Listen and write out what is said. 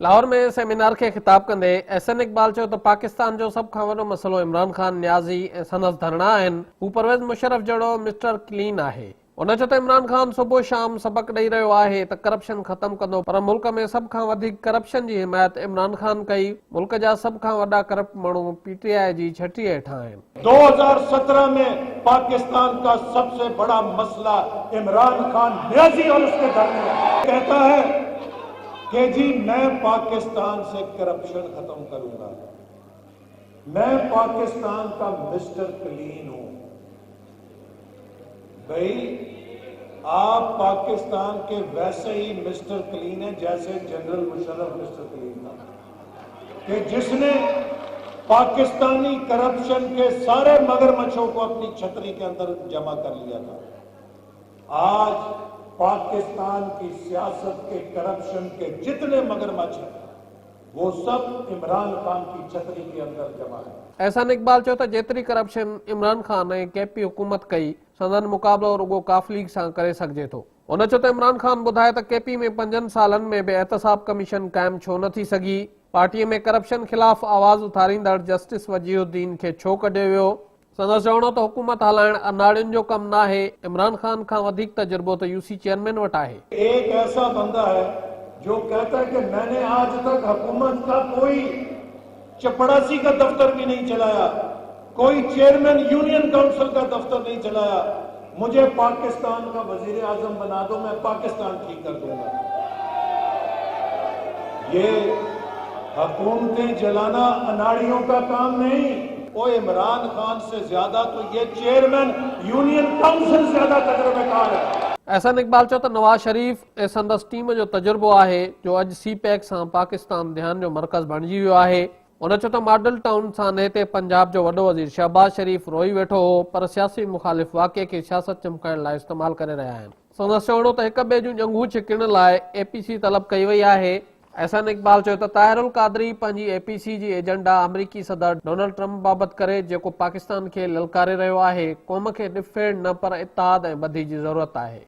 लाहौर में सेमिनार के खिताब कंदे एहसन इकबाल चयो त पाकिस्तान जो सब खां वॾो मसइलो इमरान खान न्याज़ी ऐं संदसि धरणा आहिनि। हू परवेज़ मुशर्रफ जहिड़ो मिस्टर क्लीन आहे। उन चयो त इमरान खान सुबुह शाम सबक ॾेई रहियो आहे त करप्शन ख़त्म कंदो, पर मुल्क में सभ खां वधीक करप्शन जी हिमायत इमरान खान कई। मुल्क जा सभ खां वॾा करप्ट माण्हू पीटीआई जी छठी हेठां आहिनि। 2017 में पाकिस्तान का सबसे बड़ा मसला इमरान खान न्याज़ी और उसके धरने कहता है कि जी मैं पाकिस्तान से करप्शन खत्म करूंगा, मैं पाकिस्तान का मिस्टर क्लीन हूं। भाई आप पाकिस्तान के वैसे ही मिस्टर क्लीन हैं जैसे जनरल मुशर्रफ मिस्टर क्लीन था, कि जिसने पाकिस्तानी करप्शन के सारे मगरमच्छों को अपनी छतरी के अंदर जमा कर लिया था। आज पाकिस्तान की सियासत के करप्शन के जितने मगरमच्छ हैं वो सब इमरान खान की छतरी के अंदर जमा है। एहसन इकबाल चयो त जेतिरी करप्शन इमरान खान ऐं केपी हुकूमत कई, संदन मुक़ाबिलो रुगो काफ लीग सां करे सघिजे थो। उन चयो त इमरान खान ॿुधाए त केपी में 5 सालनि में बि एहतसाब कमीशन क़ाइमु छो न थी सघी। पार्टीअ में करप्शन ख़िलाफ़ आवाज़ उथारींदड़ जस्टिस वजीहुद्दीन खे छो कढियो वियो। संदसि चवणो त हुकूमत हलाइण अनाड़ियुनि जो कमु नाहे। इमरान खान खां वधीक तजुर्बो त यूसी चेयरमैन वटि आहे। एक ऐसा बंदा है जो कहता है कि मैंने आज तक हुकूमत का कोई चपड़ासी का दफ्तर भी नहीं चलाया, कोई चेयरमैन यूनियन काउंसिल का दफ्तर नहीं चलाया, मुझे पाकिस्तान का वजीर आजम बना दो, मैं पाकिस्तान ठीक कर दूंगा। ये हुकूमतें जलाना अनाड़ियों का काम नहीं। वो इमरान खान से ज्यादा तो ये चेयरमैन यूनियन काउंसिल ज्यादा तजुर्बेकार है। एहसन इकबाल चयो त नवाज शरीफ ऐं संदसि टीम जो तजुर्बो आहे जो अॼु सीपैक सां पाकिस्तान ध्यान जो मर्कज़ बणिजी वियो आहे। उन चयो त मॉडल टाउन सां नेते पंजाब जो वॾो वज़ीर शहबाज शरीफ रोई वेठो हो, पर सियासी मुखालिफ़ वाक़े खे सियासत चमकाइण लाइ इस्तेमालु करे रहिया आहिनि। संदसि चवणो त हिक ॿिए जूं ॼंगूं छिकण लाइ एपीसी तलब कई वई आहे। एहसन इकबाल चयो त ताहिरुल क़ादरी पंहिंजी एपीसी जी एजेंडा अमरीकी सदर डोनाल्ड ट्रंप बाबति करे, जेको पाकिस्तान खे ललकारे रहियो आहे। क़ौम खे डिफेंड न पर इत्तेहाद ऐं ॿधी जी ज़रूरत आहे।